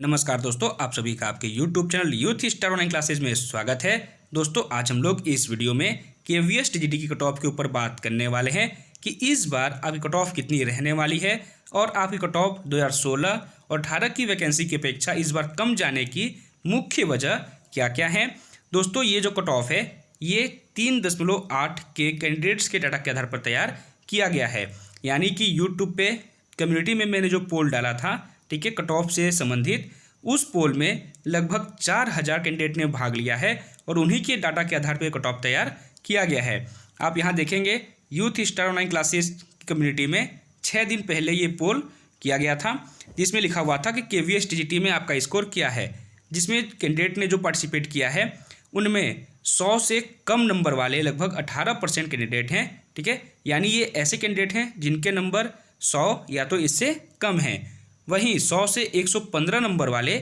नमस्कार दोस्तों, आप सभी का आपके YouTube channel youth star online classes में स्वागत है। दोस्तों, आज हम लोग इस वीडियो में KVS TGT की कट ऑफ के ऊपर बात करने वाले हैं कि इस बार आपकी कट ऑफ कितनी रहने वाली है और आपकी कट ऑफ 2016 और 18 की वैकेंसी की अपेक्षा इस बार कम जाने की मुख्य वजह क्या क्या है। दोस्तों, ये जो कट ऑफ है ये 3.8 के कैंडिडेट्स के डाटा के आधार पर तैयार किया गया है। यानी कि यूट्यूब पे कम्युनिटी में मैंने जो पोल डाला था, ठीक है, कट ऑफ से संबंधित, उस पोल में लगभग 4000 कैंडिडेट ने भाग लिया है और उन्हीं के डाटा के आधार पर कट ऑफ तैयार किया गया है। आप यहाँ देखेंगे youth star online classes community में 6 दिन पहले ये पोल किया गया था, जिसमें लिखा हुआ था कि KVS TGT में आपका स्कोर क्या है। जिसमें कैंडिडेट ने जो पार्टिसिपेट किया है उनमें 100 से कम नंबर वाले लगभग 18% कैंडिडेट हैं, ठीक है। यानी ये ऐसे कैंडिडेट हैं जिनके नंबर 100 या तो इससे कम हैं। वहीं 100 से 115 नंबर वाले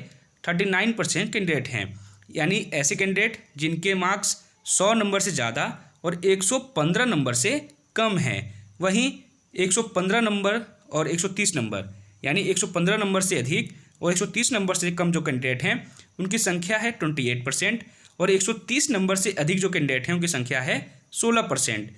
39% कैंडिडेट हैं। यानी ऐसे कैंडिडेट जिनके मार्क्स 100 नंबर से ज़्यादा और 115 नंबर से कम हैं। वहीं 115 नंबर और 130 नंबर, यानी 115 नंबर से अधिक और 130 नंबर से कम जो कैंडिडेट हैं उनकी संख्या है 28% और 130 नंबर से अधिक जो कैंडिडेट हैं उनकी संख्या है 16%।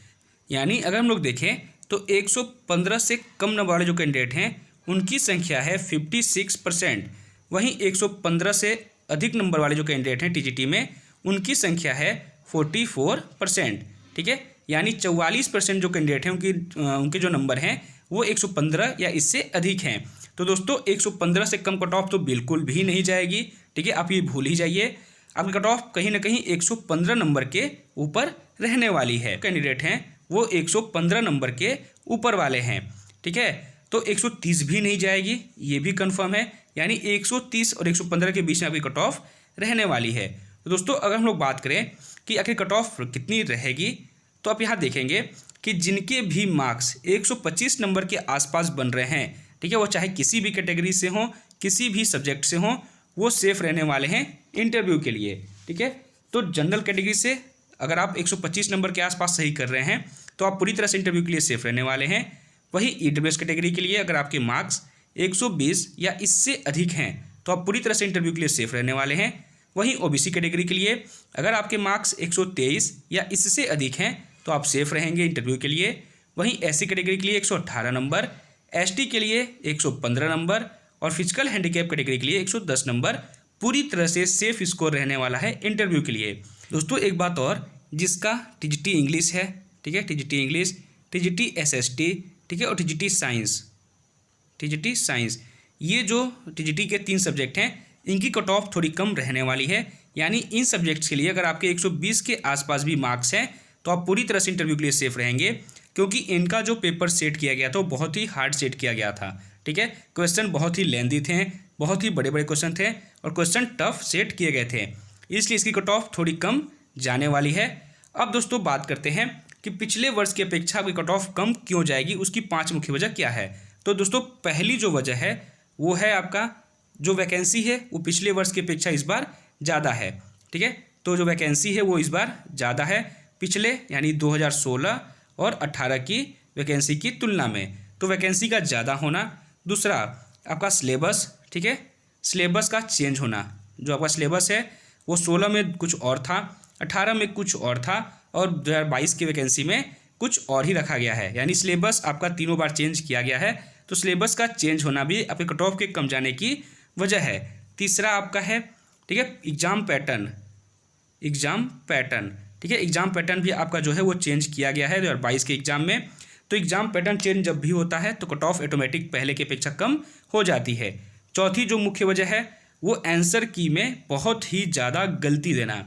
यानी अगर हम लोग देखें तो 115 से कम नंबर वाले जो कैंडिडेट हैं उनकी संख्या है 56%। वहीं 115 से अधिक नंबर वाले जो कैंडिडेट हैं TGT में उनकी संख्या है 44%, ठीक है। यानी 44% जो कैंडिडेट हैं उनके जो नंबर हैं वो 115 या इससे अधिक हैं। तो दोस्तों, 115 से कम कट ऑफ तो बिल्कुल भी नहीं जाएगी, ठीक है। आप ये भूल ही जाइए, आपकी कट ऑफ कहीं ना कहीं 115 नंबर के ऊपर रहने वाली है। कैंडिडेट हैं वो 115 नंबर के ऊपर वाले हैं, ठीक है। तो 130 भी नहीं जाएगी, ये भी कंफर्म है। यानी 130 और 115 के बीच में आपकी कट ऑफ रहने वाली है। तो दोस्तों, अगर हम लोग बात करें कि आखिर कट ऑफ कितनी रहेगी, तो आप यहाँ देखेंगे कि जिनके भी मार्क्स 125 नंबर के आसपास बन रहे हैं, ठीक है, वो चाहे किसी भी कैटेगरी से हों, किसी भी सब्जेक्ट से हों, वो सेफ रहने वाले हैं इंटरव्यू के लिए, ठीक है। तो जनरल कैटेगरी से अगर आप 125 नंबर के आसपास सही कर रहे हैं तो आप पूरी तरह से इंटरव्यू के लिए सेफ रहने वाले हैं। वही EWS कैटेगरी के लिए अगर आपके मार्क्स 120 या इससे अधिक हैं तो आप पूरी तरह से इंटरव्यू के लिए सेफ रहने वाले हैं। वहीं OBC कैटेगरी के लिए अगर आपके मार्क्स 123 या इससे अधिक हैं तो आप सेफ रहेंगे इंटरव्यू के लिए। वहीं SC कैटेगरी के लिए 118 नंबर, ST के लिए 115 नंबर और फिजिकल हैंडीकैप कैटेगरी के लिए 110 नंबर पूरी तरह से सेफ स्कोर रहने वाला है इंटरव्यू के लिए। दोस्तों, एक बात और, जिसका TGT इंग्लिश है, ठीक है, TGT इंग्लिश, TGT SST, ठीक है, और TGT साइंस, ये जो TGT के 3 सब्जेक्ट हैं इनकी कट ऑफ थोड़ी कम रहने वाली है। यानी इन सब्जेक्ट्स के लिए अगर आपके 120 के आसपास भी मार्क्स हैं तो आप पूरी तरह से इंटरव्यू के लिए सेफ रहेंगे, क्योंकि इनका जो पेपर सेट किया गया था वो बहुत ही हार्ड सेट किया गया था, ठीक है। क्वेश्चन बहुत ही लेंदी थे, बहुत ही बड़े बड़े क्वेश्चन थे और क्वेश्चन टफ सेट किए गए थे, इसलिए इसकी कट ऑफ थोड़ी कम जाने वाली है। अब दोस्तों, बात करते हैं कि पिछले वर्ष की अपेक्षा आपकी कट ऑफ कम क्यों जाएगी, उसकी 5 मुख्य वजह क्या है। तो दोस्तों, पहली जो वजह है वो है आपका जो वैकेंसी है वो पिछले वर्ष की अपेक्षा इस बार ज़्यादा है, ठीक है। तो जो वैकेंसी है वो इस बार ज़्यादा है पिछले यानी 2016 और 18 की वैकेंसी की तुलना में, तो वैकेंसी का ज़्यादा होना। दूसरा, आपका सिलेबस, ठीक है, सिलेबस का चेंज होना। जो आपका सिलेबस है वो 16 में कुछ और था, 18 में कुछ और था और 2022 की वैकेंसी में कुछ और ही रखा गया है। यानी सिलेबस आपका तीनों बार चेंज किया गया है, तो सिलेबस का चेंज होना भी आपके कट ऑफ के कम जाने की वजह है। तीसरा आपका है, ठीक है, एग्ज़ाम पैटर्न, ठीक है, एग्ज़ाम पैटर्न भी आपका जो है वो चेंज किया गया है 2022 के एग्ज़ाम में। तो एग्ज़ाम पैटर्न चेंज जब भी होता है तो कट ऑफ ऑटोमेटिक पहले की अपेक्षा कम हो जाती है। चौथी जो मुख्य वजह है वो आंसर की में बहुत ही ज़्यादा गलती देना,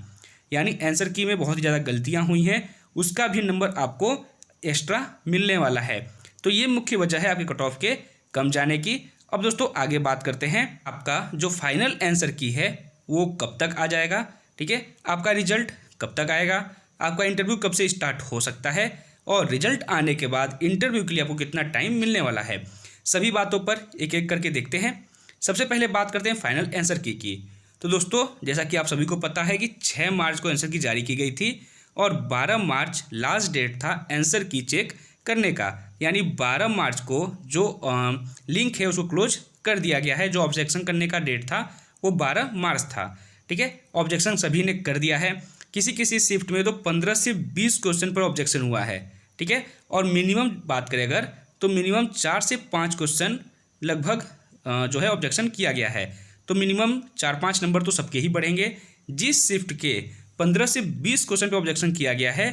यानी आंसर की में बहुत ही ज़्यादा गलतियाँ हुई हैं, उसका भी नंबर आपको एक्स्ट्रा मिलने वाला है। तो ये मुख्य वजह है आपके कट ऑफ के कम जाने की। अब दोस्तों, आगे बात करते हैं, आपका जो फाइनल आंसर की है वो कब तक आ जाएगा, ठीक है, आपका रिजल्ट कब तक आएगा, आपका इंटरव्यू कब से स्टार्ट हो सकता है और रिजल्ट आने के बाद इंटरव्यू के लिए आपको कितना टाइम मिलने वाला है, सभी बातों पर एक एक करके देखते हैं। सबसे पहले बात करते हैं फाइनल आंसर की। तो दोस्तों, जैसा कि आप सभी को पता है कि 6 मार्च को आंसर की जारी की गई थी और 12 मार्च लास्ट डेट था आंसर की चेक करने का। यानी 12 मार्च को जो लिंक है उसको क्लोज कर दिया गया है। जो ऑब्जेक्शन करने का डेट था वो 12 मार्च था। ठीक है, ऑब्जेक्शन सभी ने कर दिया है। किसी किसी शिफ्ट में तो 15 से 20 क्वेश्चन पर ऑब्जेक्शन हुआ है। ठीक है, और मिनिमम बात करें अगर तो मिनिमम 4 से 5 क्वेश्चन लगभग जो है ऑब्जेक्शन किया गया है। तो मिनिमम 4-5 नंबर तो सबके ही बढ़ेंगे। जिस शिफ्ट के 15 से 20 क्वेश्चन पे ऑब्जेक्शन किया गया है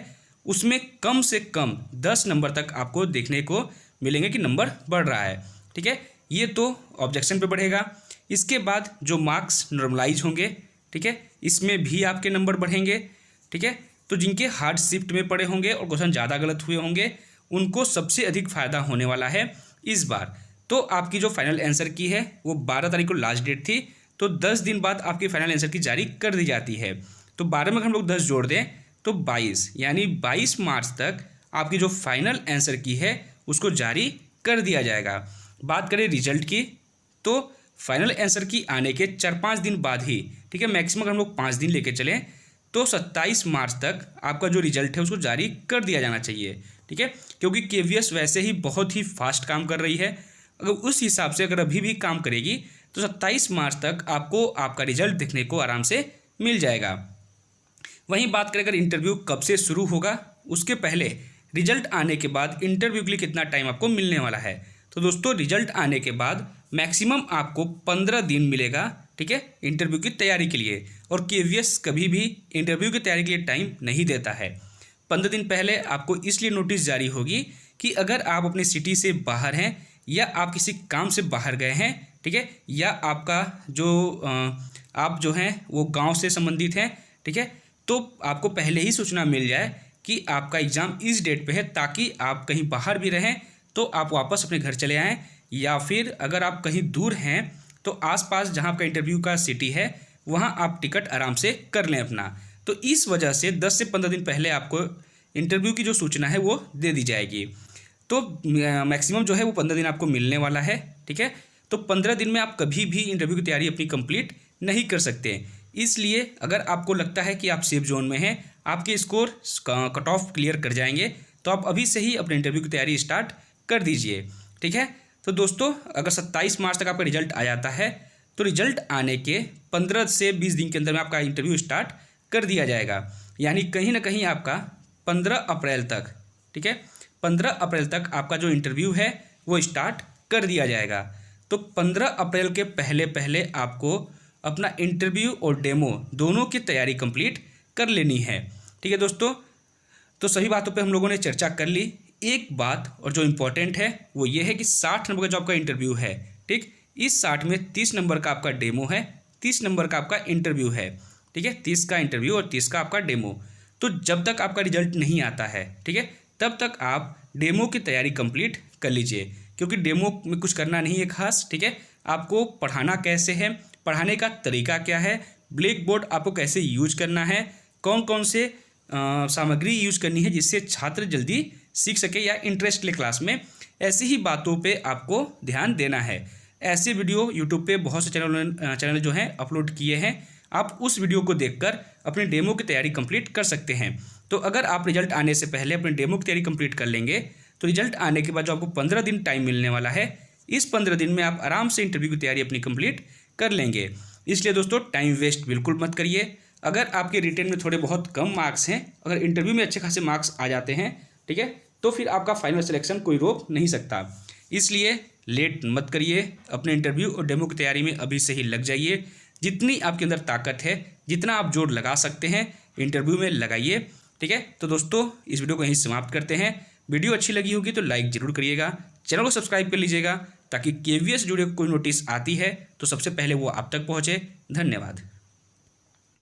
उसमें कम से कम 10 नंबर तक आपको देखने को मिलेंगे कि नंबर बढ़ रहा है। ठीक है, ये तो ऑब्जेक्शन पे बढ़ेगा। इसके बाद जो मार्क्स नॉर्मलाइज होंगे, ठीक है, इसमें भी आपके नंबर बढ़ेंगे। ठीक है, तो जिनके हार्ड शिफ्ट में पड़े होंगे और क्वेश्चन ज़्यादा गलत हुए होंगे उनको सबसे अधिक फ़ायदा होने वाला है इस बार। तो आपकी जो फाइनल आंसर की है वो 12 तारीख को लास्ट डेट थी, तो 10 दिन बाद आपकी फाइनल आंसर की जारी कर दी जाती है। तो 12 में अगर हम लोग 10 जोड़ दें तो 22, यानी 22 मार्च तक आपकी जो फाइनल आंसर की है उसको जारी कर दिया जाएगा। बात करें रिजल्ट की तो फाइनल आंसर की आने के 4-5 दिन बाद ही, ठीक है, मैक्सिमम अगर हम लोग 5 दिन लेके चलें तो 27 मार्च तक आपका जो रिजल्ट है उसको जारी कर दिया जाना चाहिए। ठीक है, क्योंकि केवीएस वैसे ही बहुत ही फास्ट काम कर रही है। अगर उस हिसाब से अगर अभी भी काम करेगी तो 27 मार्च तक आपको आपका रिजल्ट देखने को आराम से मिल जाएगा। वहीं बात करें अगर इंटरव्यू कब से शुरू होगा, उसके पहले रिजल्ट आने के बाद इंटरव्यू के लिए कितना टाइम आपको मिलने वाला है। तो दोस्तों रिजल्ट आने के बाद मैक्सिमम आपको 15 दिन मिलेगा, ठीक है, इंटरव्यू की तैयारी के लिए। और केवीएस कभी भी इंटरव्यू की तैयारी के लिए टाइम नहीं देता है। 15 दिन पहले आपको इसलिए नोटिस जारी होगी कि अगर आप अपनी सिटी से बाहर हैं या आप किसी काम से बाहर गए हैं, ठीक है, या आपका जो आप जो हैं वो गांव से संबंधित हैं, ठीक है, तो आपको पहले ही सूचना मिल जाए कि आपका एग्ज़ाम इस डेट पे है, ताकि आप कहीं बाहर भी रहें तो आप वापस अपने घर चले आएँ, या फिर अगर आप कहीं दूर हैं तो आसपास जहां आपका इंटरव्यू का सिटी है वहां आप टिकट आराम से कर लें अपना। तो इस वजह से 10 से 15 दिन पहले आपको इंटरव्यू की जो सूचना है वो दे दी जाएगी। तो मैक्सिमम जो है वो 15 दिन आपको मिलने वाला है। ठीक है, तो 15 दिन में आप कभी भी इंटरव्यू की तैयारी अपनी कंप्लीट नहीं कर सकते। इसलिए अगर आपको लगता है कि आप सेफ जोन में हैं, आपके स्कोर कट ऑफ क्लियर कर जाएंगे, तो आप अभी से ही अपने इंटरव्यू की तैयारी स्टार्ट कर दीजिए। ठीक है, तो दोस्तों अगर 27 मार्च तक आपका रिजल्ट आ जाता है तो रिजल्ट आने के 15 से 20 दिन के अंदर में आपका इंटरव्यू स्टार्ट कर दिया जाएगा। यानी कहीं ना कहीं आपका 15 अप्रैल तक, ठीक है, 15 अप्रैल तक आपका जो इंटरव्यू है वो स्टार्ट कर दिया जाएगा। तो 15 अप्रैल के पहले पहले आपको अपना इंटरव्यू और डेमो दोनों की तैयारी कंप्लीट कर लेनी है। ठीक है दोस्तों, तो सभी बातों पे हम लोगों ने चर्चा कर ली। एक बात और जो इम्पोर्टेंट है वो ये है कि 60 नंबर का जो आपका इंटरव्यू है, ठीक, इस 60 में 30 नंबर का आपका डेमो है, 30 नंबर का आपका इंटरव्यू है। ठीक है, 30 का इंटरव्यू और 30 का आपका डेमो। तो जब तक आपका रिजल्ट नहीं आता है, ठीक है, तब तक आप डेमो की तैयारी कंप्लीट कर लीजिए, क्योंकि डेमो में कुछ करना नहीं है खास। ठीक है, आपको पढ़ाना कैसे है, पढ़ाने का तरीका क्या है, ब्लैक बोर्ड आपको कैसे यूज करना है, कौन कौन से सामग्री यूज करनी है जिससे छात्र जल्दी सीख सके या इंटरेस्ट ले क्लास में, ऐसी ही बातों पे आपको ध्यान देना है। ऐसे वीडियो यूट्यूब पे बहुत से चैनल जो हैं अपलोड किए हैं, आप उस वीडियो को देखकर अपने डेमो की तैयारी कंप्लीट कर सकते हैं। तो अगर आप रिजल्ट आने से पहले अपने डेमो की तैयारी कंप्लीट कर लेंगे तो रिजल्ट आने के बाद जो आपको 15 दिन टाइम मिलने वाला है, इस 15 दिन में आप आराम से इंटरव्यू की तैयारी अपनी कंप्लीट कर लेंगे। इसलिए दोस्तों टाइम वेस्ट बिल्कुल मत करिए। अगर आपके रिटेन में थोड़े बहुत कम मार्क्स हैं, अगर इंटरव्यू में अच्छे खासे मार्क्स आ जाते हैं, ठीक है, तो फिर आपका फाइनल सिलेक्शन कोई रोक नहीं सकता। इसलिए लेट मत करिए, अपने इंटरव्यू और डेमो की तैयारी में अभी से ही लग जाइए। जितनी आपके अंदर ताकत है, जितना आप जोर लगा सकते हैं इंटरव्यू में लगाइए। ठीक है, तो दोस्तों इस वीडियो को यहीं समाप्त करते हैं। वीडियो अच्छी लगी होगी तो लाइक जरूर करिएगा, चैनल को सब्सक्राइब कर लीजिएगा, ताकि केवीएस जुड़े कोई नोटिस आती है तो सबसे पहले वो आप तक पहुँचे। धन्यवाद।